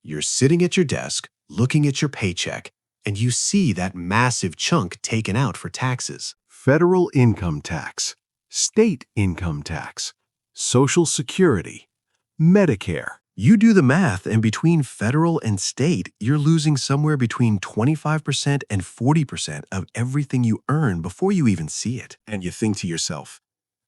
You're sitting at your desk, looking at your paycheck, and you see that massive chunk taken out for taxes. Federal income tax, state income tax, Social Security, Medicare. You do the math, and between federal and state, you're losing somewhere between 25% and 40% of everything you earn before you even see it. And you think to yourself,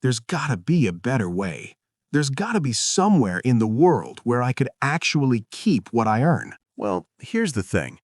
there's gotta be a better way. There's gotta be somewhere in the world where I could actually keep what I earn. Well, here's the thing.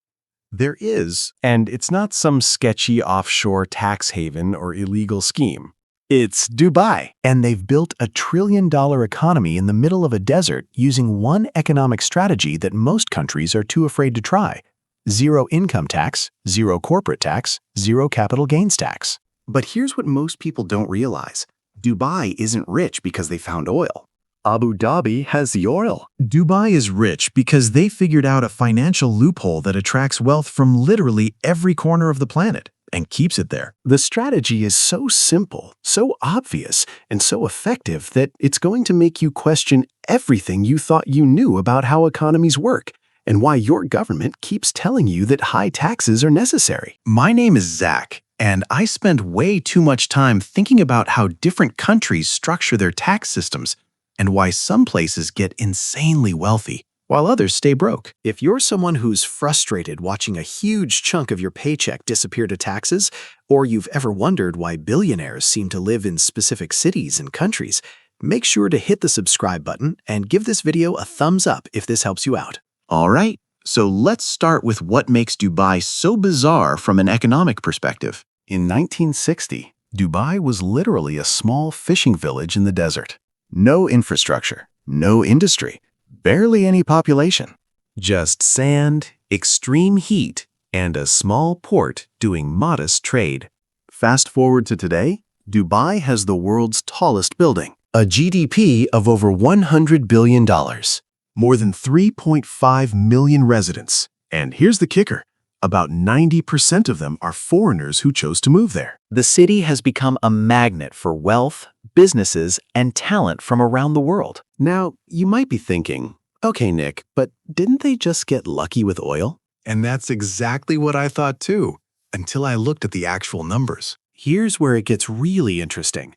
There is, and it's not some sketchy offshore tax haven or illegal scheme. It's Dubai, and they've built a $1 trillion economy in the middle of a desert using one economic strategy that most countries are too afraid to try: zero income tax, zero corporate tax, zero capital gains tax. But here's what most people don't realize. Dubai isn't rich because they found oil. Abu Dhabi has the oil. Dubai is rich because they figured out a financial loophole that attracts wealth from literally every corner of the planet and keeps it there. The strategy is so simple, so obvious, and so effective that it's going to make you question everything you thought you knew about how economies work and why your government keeps telling you that high taxes are necessary. My name is Zach, and I spend way too much time thinking about how different countries structure their tax systems and why some places get insanely wealthy while others stay broke. If you're someone who's frustrated watching a huge chunk of your paycheck disappear to taxes, or you've ever wondered why billionaires seem to live in specific cities and countries, make sure to hit the subscribe button and give this video a thumbs up if this helps you out. All right, so let's start with what makes Dubai so bizarre from an economic perspective. In 1960, Dubai was literally a small fishing village in the desert. No infrastructure, no industry, barely any population. Just sand, extreme heat, and a small port doing modest trade. Fast forward to today, Dubai has the world's tallest building, a GDP of over $100 billion, more than 3.5 million residents. And here's the kicker. About 90% of them are foreigners who chose to move there. The city has become a magnet for wealth, businesses, and talent from around the world. Now, you might be thinking, okay, Nick, but didn't they just get lucky with oil? And that's exactly what I thought too, until I looked at the actual numbers. Here's where it gets really interesting.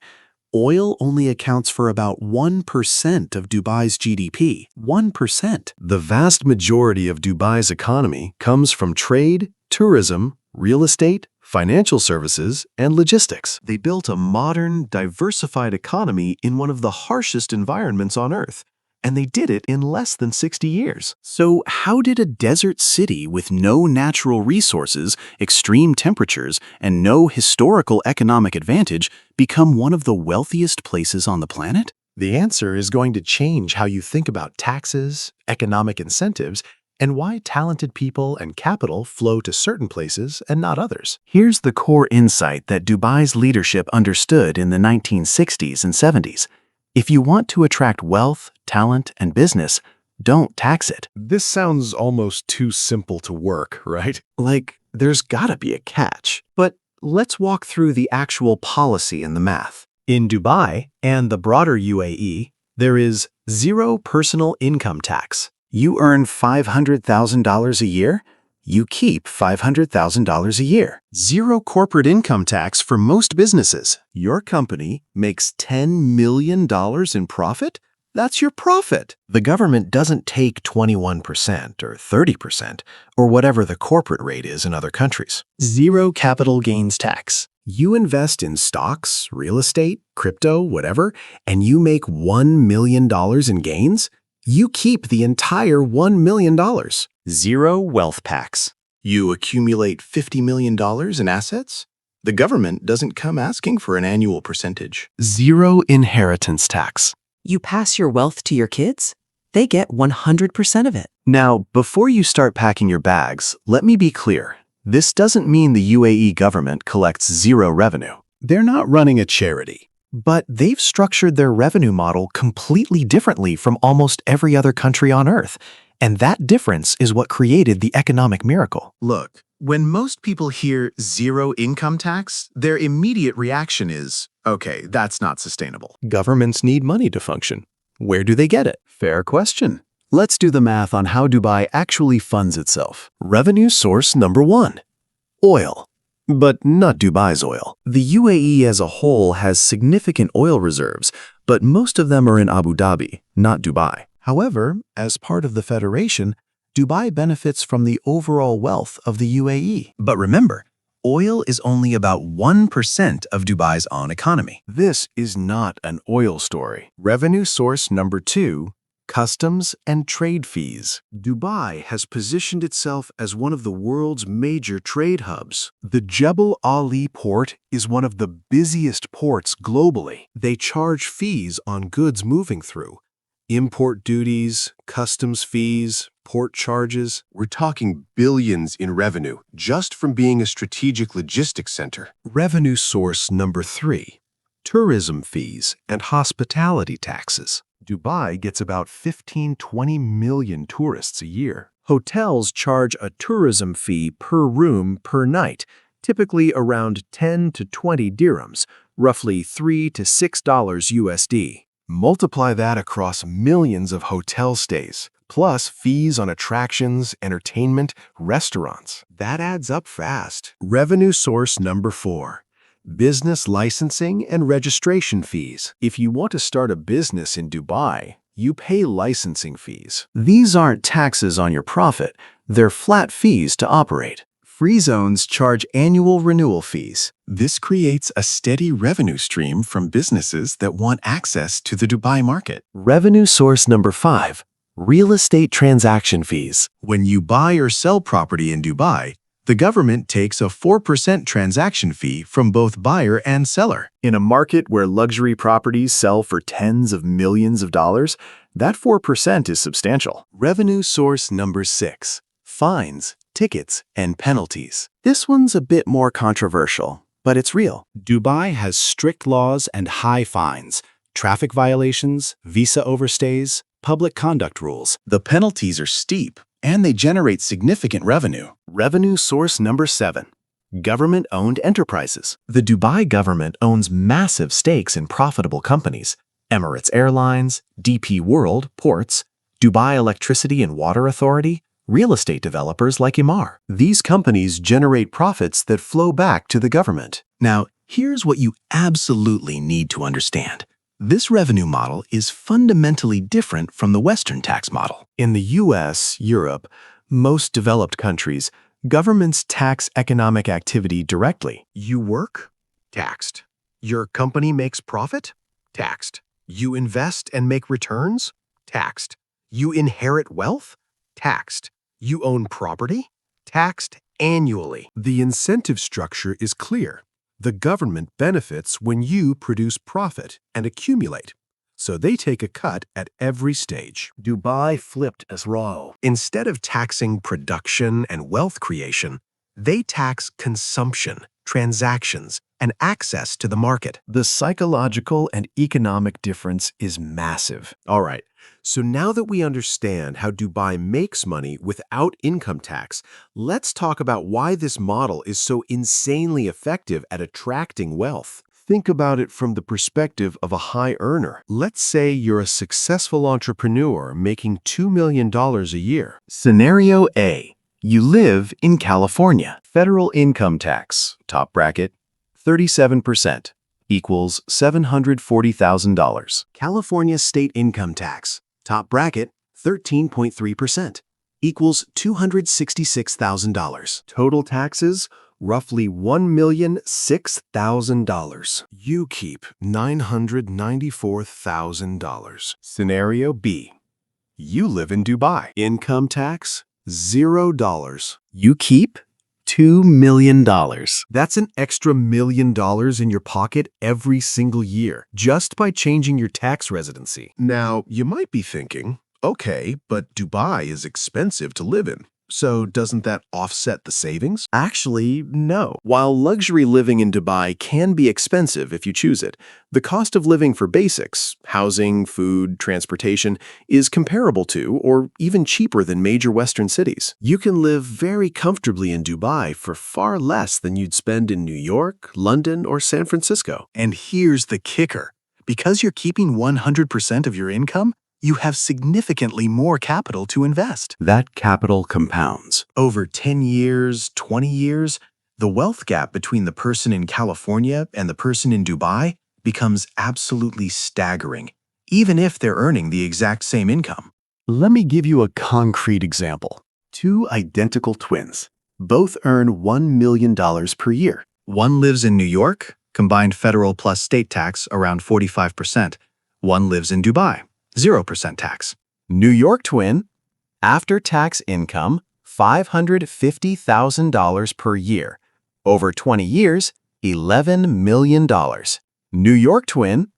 Oil only accounts for about 1% of Dubai's GDP. 1%. The vast majority of Dubai's economy comes from trade, tourism, real estate, financial services, and logistics. They built a modern, diversified economy in one of the harshest environments on Earth, and they did it in less than 60 years. So how did a desert city with no natural resources, extreme temperatures, and no historical economic advantage become one of the wealthiest places on the planet? The answer is going to change how you think about taxes, economic incentives, and why talented people and capital flow to certain places and not others. Here's the core insight that Dubai's leadership understood in the 1960s and 70s. If you want to attract wealth, talent, and business, don't tax it. This sounds almost too simple to work, right? Like, there's gotta be a catch. But let's walk through the actual policy and the math. In Dubai and the broader UAE, there is zero personal income tax. You earn $500,000 a year, you keep $500,000 a year. Zero corporate income tax for most businesses. Your company makes $10 million in profit? That's your profit. The government doesn't take 21% or 30% or whatever the corporate rate is in other countries. Zero capital gains tax. You invest in stocks, real estate, crypto, whatever, and you make $1 million in gains? You keep the entire $1 million. Zero wealth tax. You accumulate $50 million in assets? The government doesn't come asking for an annual percentage. Zero inheritance tax. You pass your wealth to your kids? They get 100% of it. Now, before you start packing your bags, let me be clear. This doesn't mean the UAE government collects zero revenue. They're not running a charity. But they've structured their revenue model completely differently from almost every other country on Earth. And that difference is what created the economic miracle. Look, when most people hear zero income tax, their immediate reaction is, okay, that's not sustainable. Governments need money to function. Where do they get it? Fair question. Let's do the math on how Dubai actually funds itself. Revenue source number 1. Oil. But not Dubai's oil. The UAE as a whole has significant oil reserves, but most of them are in Abu Dhabi, not Dubai. However, as part of the federation, Dubai benefits from the overall wealth of the UAE. But remember, oil is only about 1% of Dubai's own economy. This is not an oil story. Revenue source number 2. Customs and trade fees. Dubai has positioned itself as one of the world's major trade hubs. The Jebel Ali port is one of the busiest ports globally. They charge fees on goods moving through. Import duties, customs fees, port charges. We're talking billions in revenue just from being a strategic logistics center. Revenue source number 3. Tourism fees and hospitality taxes. Dubai gets about 15–20 million tourists a year. Hotels charge a tourism fee per room per night, typically around 10 to 20 dirhams, roughly $3 to $6 USD. Multiply that across millions of hotel stays, plus fees on attractions, entertainment, restaurants. That adds up fast. Revenue source number 4. Business licensing and registration fees. If you want to start a business in Dubai, you pay licensing fees. These aren't taxes on your profit, they're flat fees to operate. Free zones charge annual renewal fees. This creates a steady revenue stream from businesses that want access to the Dubai market. Revenue source number 5. Real estate transaction fees. When you buy or sell property in Dubai, the government takes a 4% transaction fee from both buyer and seller. In a market where luxury properties sell for tens of millions of dollars, that 4% is substantial. Revenue source number 6. Fines, tickets, and penalties. This one's a bit more controversial, but it's real. Dubai has strict laws and high fines, traffic violations, visa overstays, public conduct rules. The penalties are steep, and they generate significant revenue. Revenue source number 7. Government-owned enterprises. The Dubai government owns massive stakes in profitable companies: Emirates Airlines, DP World, ports, Dubai Electricity and Water Authority, real estate developers like Emaar. These companies generate profits that flow back to the government. Now, here's what you absolutely need to understand. This revenue model is fundamentally different from the Western tax model. In the US, Europe, most developed countries, governments tax economic activity directly. You work? Taxed. Your company makes profit? Taxed. You invest and make returns? Taxed. You inherit wealth? Taxed. You own property? Taxed annually. The incentive structure is clear. The government benefits when you produce profit and accumulate, so they take a cut at every stage. Dubai flipped as raw. Instead of taxing production and wealth creation, they tax consumption, transactions, and access to the market. The psychological and economic difference is massive. All right, so now that we understand how Dubai makes money without income tax, let's talk about why this model is so insanely effective at attracting wealth. Think about it from the perspective of a high earner. Let's say you're a successful entrepreneur making $2 million a year. Scenario A. You live in California. Federal income tax, top bracket, 37%, equals $740,000. California state income tax, top bracket, 13.3%, equals $266,000. Total taxes, roughly $1,006,000. You keep $994,000. Scenario B. You live in Dubai. Income tax, $0. You keep $2 million. That's an extra $1 million in your pocket every single year, just by changing your tax residency. Now, you might be thinking, okay, but Dubai is expensive to live in. So doesn't that offset the savings? Actually, no. While luxury living in Dubai can be expensive if you choose it, the cost of living for basics, housing, food, transportation, is comparable to or even cheaper than major Western cities. You can live very comfortably in Dubai for far less than you'd spend in New York, London, or San Francisco. And here's the kicker. Because you're keeping 100% of your income, you have significantly more capital to invest. That capital compounds. Over 10 years, 20 years, the wealth gap between the person in California and the person in Dubai becomes absolutely staggering, even if they're earning the exact same income. Let me give you a concrete example. Two identical twins. Both earn $1 million per year. One lives in New York, combined federal plus state tax around 45%. One lives in Dubai, 0% tax. New York twin, after-tax income, $550,000 per year. Over 20 years, $11 million. New York twin,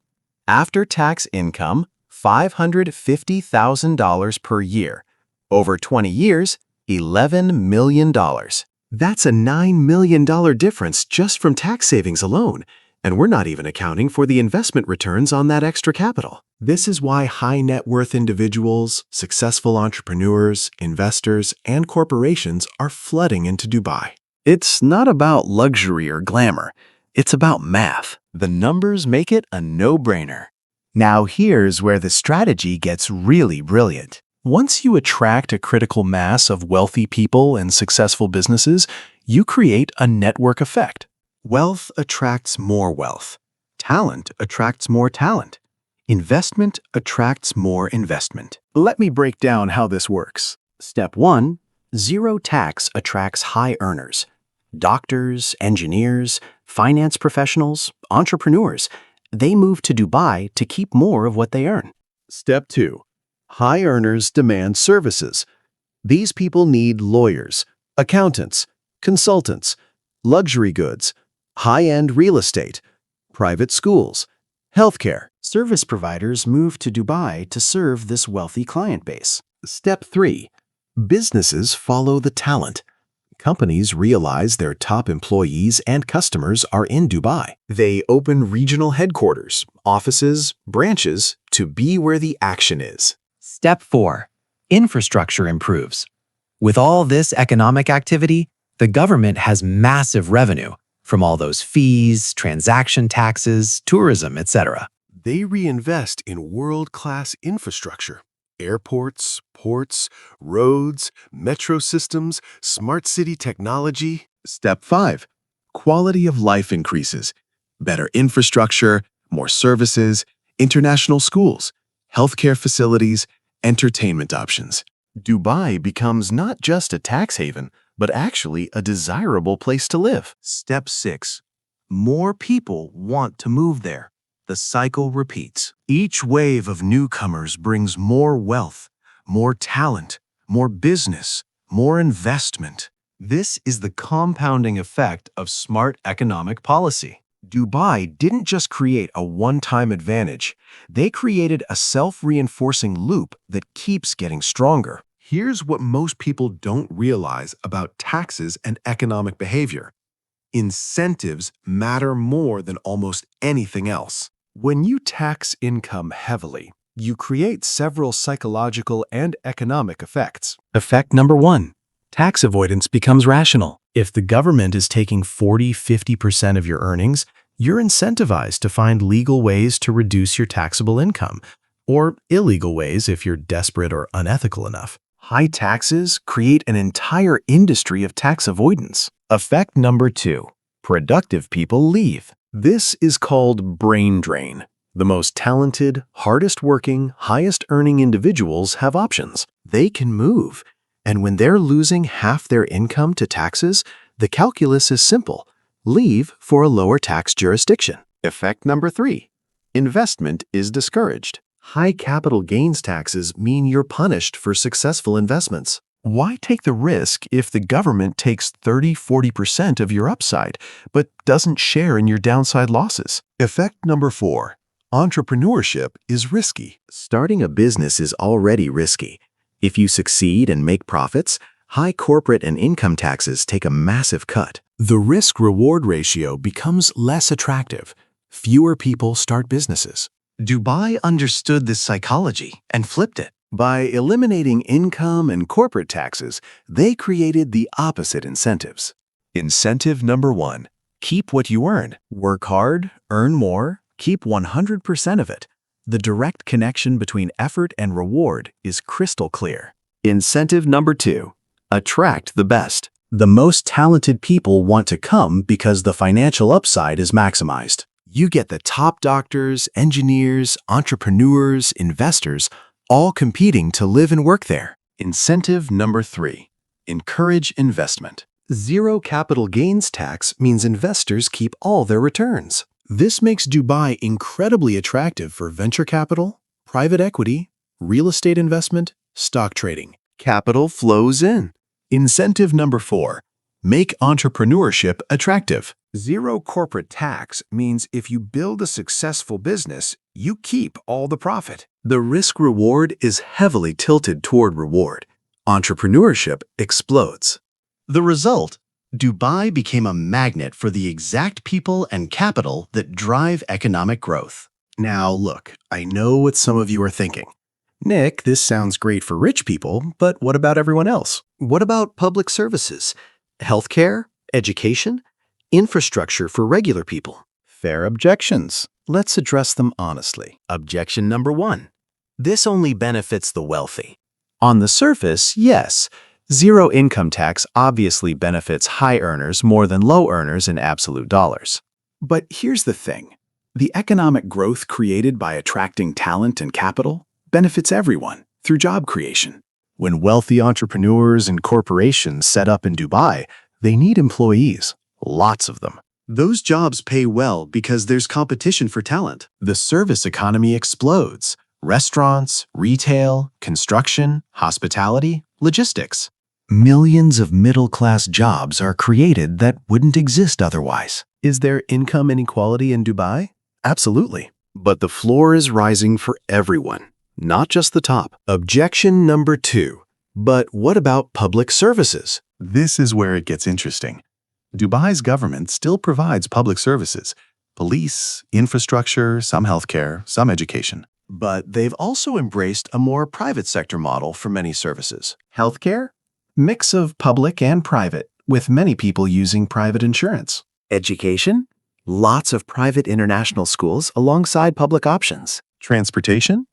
after-tax income, $550,000 per year. Over 20 years, $11 million. That's a $9 million difference just from tax savings alone, and we're not even accounting for the investment returns on that extra capital. This is why high net worth individuals, successful entrepreneurs, investors, and corporations are flooding into Dubai. It's not about luxury or glamour. It's about math. The numbers make it a no-brainer. Now here's where the strategy gets really brilliant. Once you attract a critical mass of wealthy people and successful businesses, you create a network effect. Wealth attracts more wealth. Talent attracts more talent. Investment attracts more investment. Let me break down how this works. Step 1. Zero tax attracts high earners. Doctors, engineers, finance professionals, entrepreneurs. They move to Dubai to keep more of what they earn. Step 2. High earners demand services. These people need lawyers, accountants, consultants, luxury goods, high-end real estate, private schools, healthcare. Service providers move to Dubai to serve this wealthy client base. Step 3. Businesses follow the talent. Companies realize their top employees and customers are in Dubai. They open regional headquarters, offices, branches to be where the action is. Step 4. Infrastructure improves. With all this economic activity, the government has massive revenue from all those fees, transaction taxes, tourism, etc. They reinvest in world-class infrastructure. Airports, ports, roads, metro systems, smart city technology. Step 5. Quality of life increases. Better infrastructure, more services, international schools, healthcare facilities, entertainment options. Dubai becomes not just a tax haven, but actually a desirable place to live. Step 6. More people want to move there. The cycle repeats. Each wave of newcomers brings more wealth, more talent, more business, more investment. This is the compounding effect of smart economic policy. Dubai didn't just create a one-time advantage. They created a self-reinforcing loop that keeps getting stronger. Here's what most people don't realize about taxes and economic behavior. Incentives matter more than almost anything else. When you tax income heavily, you create several psychological and economic effects. Effect number 1. Tax avoidance becomes rational. If the government is taking 40–50% of your earnings, you're incentivized to find legal ways to reduce your taxable income, or illegal ways if you're desperate or unethical enough. High taxes create an entire industry of tax avoidance. Effect number 2. Productive people leave. This is called brain drain. The most talented, hardest-working, highest-earning individuals have options. They can move. And when they're losing half their income to taxes, the calculus is simple. Leave for a lower tax jurisdiction. Effect number 3. Investment is discouraged. High capital gains taxes mean you're punished for successful investments. Why take the risk if the government takes 30–40% of your upside, but doesn't share in your downside losses? Effect number 4. Entrepreneurship is risky. Starting a business is already risky. If you succeed and make profits, high corporate and income taxes take a massive cut. The risk-reward ratio becomes less attractive. Fewer people start businesses. Dubai understood this psychology and flipped it. By eliminating income and corporate taxes, they created the opposite incentives. Incentive number 1. Keep what you earn. Work hard, earn more, keep 100% of it. The direct connection between effort and reward is crystal clear. Incentive number 2. Attract the best. The most talented people want to come because the financial upside is maximized. You get the top doctors, engineers, entrepreneurs, investors, all competing to live and work there. Incentive number 3. Encourage investment. Zero capital gains tax means investors keep all their returns. This makes Dubai incredibly attractive for venture capital, private equity, real estate investment, stock trading. Capital flows in. Incentive number 4. Make entrepreneurship attractive. Zero corporate tax means if you build a successful business, you keep all the profit. The risk-reward is heavily tilted toward reward. Entrepreneurship explodes. The result? Dubai became a magnet for the exact people and capital that drive economic growth. Now look, I know what some of you are thinking. Nick, this sounds great for rich people, but what about everyone else? What about public services, healthcare, education, infrastructure for regular people? Fair objections. Let's address them honestly. Objection number 1. This only benefits the wealthy. On the surface, yes, zero income tax obviously benefits high earners more than low earners in absolute dollars. But here's the thing. The economic growth created by attracting talent and capital benefits everyone through job creation. When wealthy entrepreneurs and corporations set up in Dubai, they need employees, lots of them. Those jobs pay well because there's competition for talent. The service economy explodes. Restaurants, retail, construction, hospitality, logistics. Millions of middle-class jobs are created that wouldn't exist otherwise. Is there income inequality in Dubai? Absolutely. But the floor is rising for everyone, not just the top. Objection number 2. But what about public services? This is where it gets interesting. Dubai's government still provides public services, police, infrastructure, some healthcare, some education. But they've also embraced a more private sector model for many services. Healthcare? Mix of public and private, with many people using private insurance. Education? Lots of private international schools alongside public options. Transportation?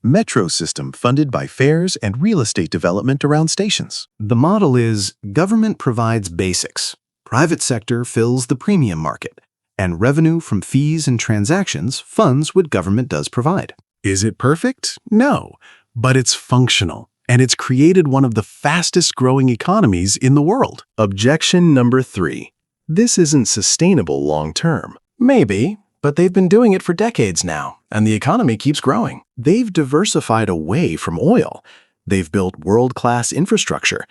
Metro system funded by fares and real estate development around stations. The model is government provides basics, private sector fills the premium market, and revenue from fees and transactions funds what government does provide. Is it perfect? No, but it's functional, and it's created one of the fastest growing economies in the world. Objection number 3. This isn't sustainable long term. Maybe, but they've been doing it for decades now, and the economy keeps growing. They've diversified away from oil. They've built world-class infrastructure.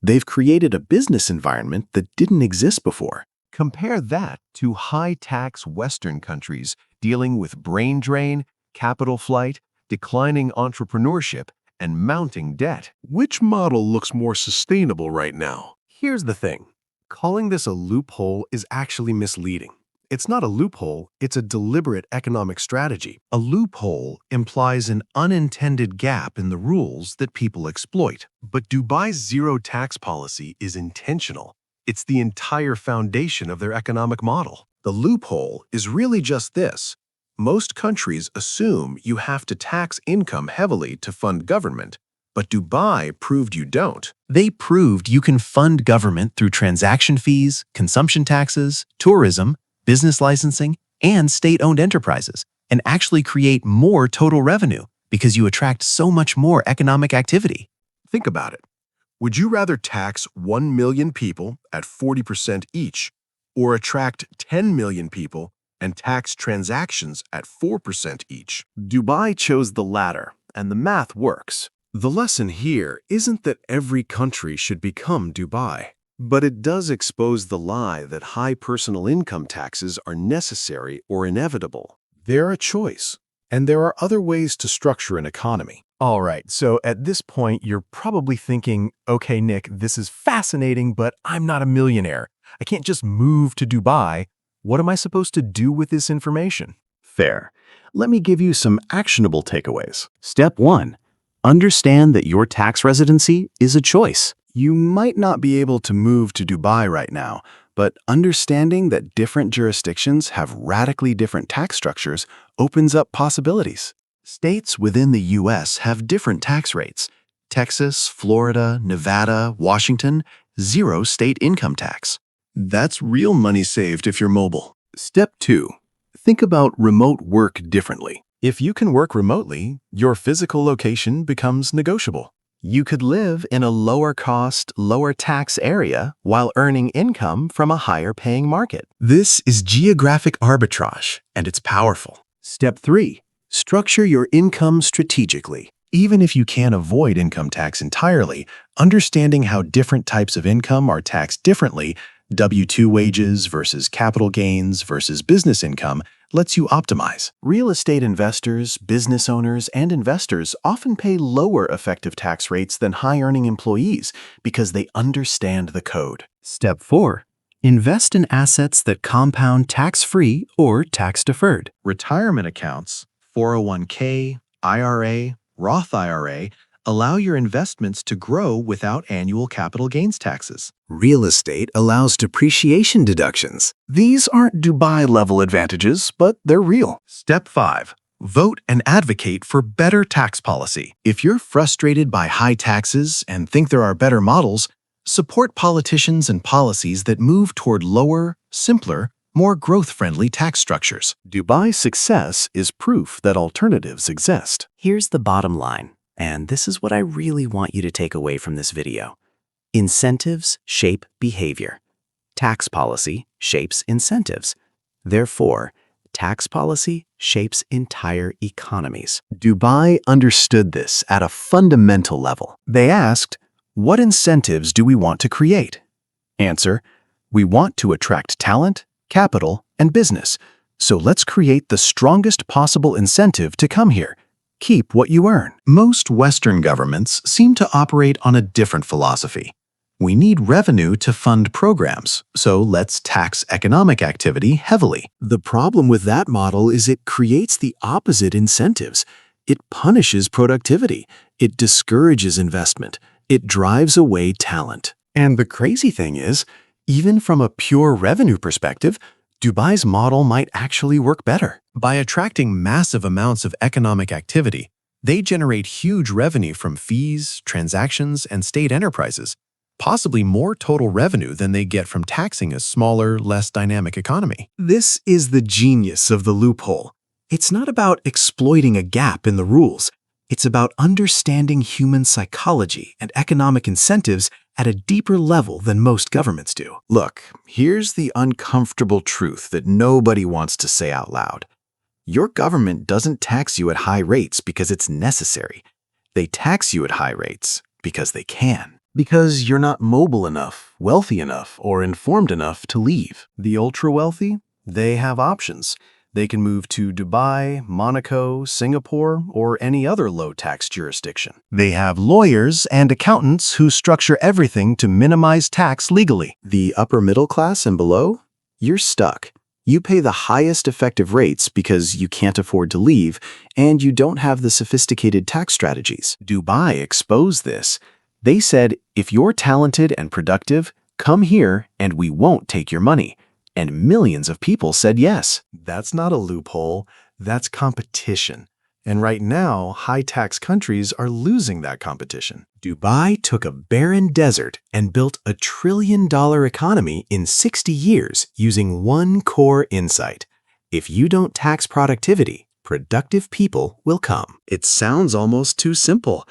They've created a business environment that didn't exist before. Compare that to high-tax Western countries dealing with brain drain, capital flight, declining entrepreneurship, and mounting debt. Which model looks more sustainable right now? Here's the thing. Calling this a loophole is actually misleading. It's not a loophole, it's a deliberate economic strategy. A loophole implies an unintended gap in the rules that people exploit. But Dubai's zero tax policy is intentional. It's the entire foundation of their economic model. The loophole is really just this. Most countries assume you have to tax income heavily to fund government, but Dubai proved you don't. They proved you can fund government through transaction fees, consumption taxes, tourism, business licensing, and state-owned enterprises, and actually create more total revenue because you attract so much more economic activity. Think about it. Would you rather tax 1 million people at 40% each, or attract 10 million people and tax transactions at 4% each? Dubai chose the latter, and the math works. The lesson here isn't that every country should become Dubai, but it does expose the lie that high personal income taxes are necessary or inevitable. They're a choice, and there are other ways to structure an economy. All right, so at this point, you're probably thinking, okay, Nick, this is fascinating, but I'm not a millionaire. I can't just move to Dubai. What am I supposed to do with this information? Fair. Let me give you some actionable takeaways. Step 1. Understand that your tax residency is a choice. You might not be able to move to Dubai right now, but understanding that different jurisdictions have radically different tax structures opens up possibilities. States within the U.S. have different tax rates. Texas, Florida, Nevada, Washington, 0 state income tax. That's real money saved if you're mobile. Step 2. Think about remote work differently. If you can work remotely, your physical location becomes negotiable. You could live in a lower-cost, lower-tax area while earning income from a higher-paying market. This is geographic arbitrage, and it's powerful. Step 3. Structure your income strategically. Even if you can't avoid income tax entirely, understanding how different types of income are taxed differently, W-2 wages versus capital gains versus business income, lets you optimize. Real estate investors, business owners, and investors often pay lower effective tax rates than high-earning employees because they understand the code. Step 4. Invest in assets that compound tax-free or tax-deferred. Retirement accounts, 401k, IRA, Roth IRA, allow your investments to grow without annual capital gains taxes. Real estate allows depreciation deductions. These aren't Dubai-level advantages, but they're real. Step 5. Vote and advocate for better tax policy. If you're frustrated by high taxes and think there are better models, support politicians and policies that move toward lower, simpler, more growth-friendly tax structures. Dubai's success is proof that alternatives exist. Here's the bottom line, and this is what I really want you to take away from this video. Incentives shape behavior. Tax policy shapes incentives. Therefore, tax policy shapes entire economies. Dubai understood this at a fundamental level. They asked, what incentives do we want to create? Answer, we want to attract talent, capital, and business. So let's create the strongest possible incentive to come here. Keep what you earn. Most Western governments seem to operate on a different philosophy. We need revenue to fund programs, so let's tax economic activity heavily. The problem with that model is it creates the opposite incentives. It punishes productivity. It discourages investment. It drives away talent. And the crazy thing is, even from a pure revenue perspective, Dubai's model might actually work better. By attracting massive amounts of economic activity, they generate huge revenue from fees, transactions, and state enterprises, possibly more total revenue than they get from taxing a smaller, less dynamic economy. This is the genius of the loophole. It's not about exploiting a gap in the rules. It's about understanding human psychology and economic incentives at a deeper level than most governments do. Look, here's the uncomfortable truth that nobody wants to say out loud. Your government doesn't tax you at high rates because it's necessary. They tax you at high rates because they can. Because you're not mobile enough, wealthy enough, or informed enough to leave. The ultra-wealthy, they have options. They can move to Dubai, Monaco, Singapore, or any other low-tax jurisdiction. They have lawyers and accountants who structure everything to minimize tax legally. The upper middle class and below, you're stuck. You pay the highest effective rates because you can't afford to leave, and you don't have the sophisticated tax strategies. Dubai exposed this. They said, if you're talented and productive, come here and we won't take your money. And millions of people said yes. That's not a loophole, that's competition. And right now, high-tax countries are losing that competition. Dubai took a barren desert and built a $1 trillion economy in 60 years using one core insight. If you don't tax productivity, productive people will come. It sounds almost too simple,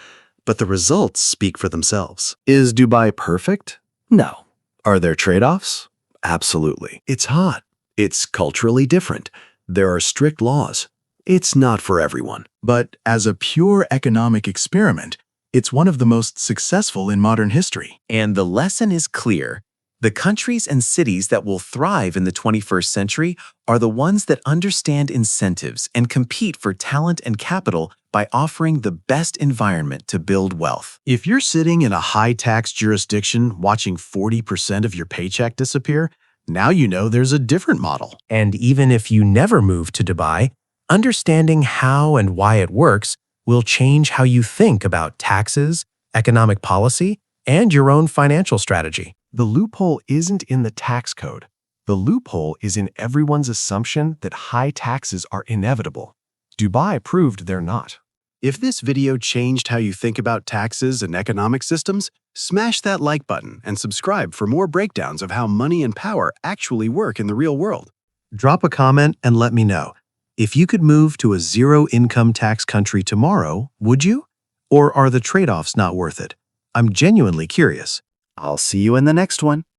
but the results speak for themselves. Is Dubai perfect? No. Are there trade-offs? Absolutely. It's hot. It's culturally different. There are strict laws. It's not for everyone. But as a pure economic experiment, it's one of the most successful in modern history. And the lesson is clear. The countries and cities that will thrive in the 21st century are the ones that understand incentives and compete for talent and capital by offering the best environment to build wealth. If you're sitting in a high-tax jurisdiction watching 40% of your paycheck disappear, now you know there's a different model. And even if you never move to Dubai, understanding how and why it works will change how you think about taxes, economic policy, and your own financial strategy. The loophole isn't in the tax code. The loophole is in everyone's assumption that high taxes are inevitable. Dubai proved they're not. If this video changed how you think about taxes and economic systems, smash that like button and subscribe for more breakdowns of how money and power actually work in the real world. Drop a comment and let me know. If you could move to a zero-income tax country tomorrow, would you? Or are the trade-offs not worth it? I'm genuinely curious. I'll see you in the next one.